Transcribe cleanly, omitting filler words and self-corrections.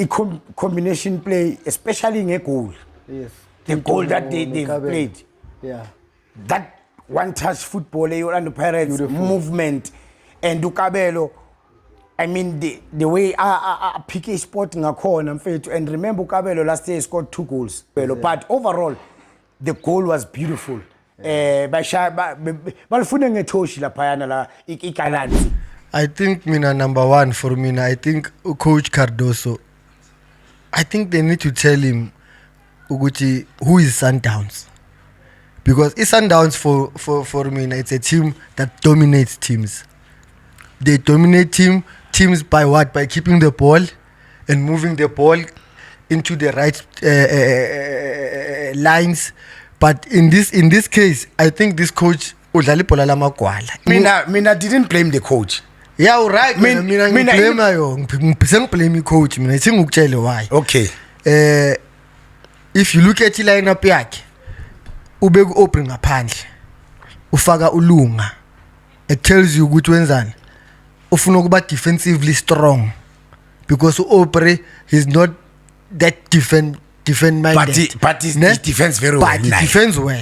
combination play, especially in a goal. Yes. The goal that they've played. Yeah. That one-touch football, Orlando Pirates, movement, and Ukabelo. I mean, the way I pick a sport in a corner, and remember Ukabelo last year scored 2 goals. But overall, the goal was beautiful. I think number one for me, I think Coach Cardoso, I think they need to tell him Uguchi who is Sundowns. Because Sundowns for me, it's a team that dominates teams. They dominate teams by what? By keeping the ball and moving the ball into the right lines. But in this case, I think this coach udlala ibhola lamagwala. Mina didn't blame the coach. Yeah, right. Mina blame ayo. Blame coach. Mina singukutshele why. Okay. If you look at the lineup yakhe, ubeka open ngaphandle. Ufaka ulunga. It tells you ukuthi wenzani. Ufuna ukuba defensively strong because Opre he's not that defend minded. But he defends very well. But he defends well.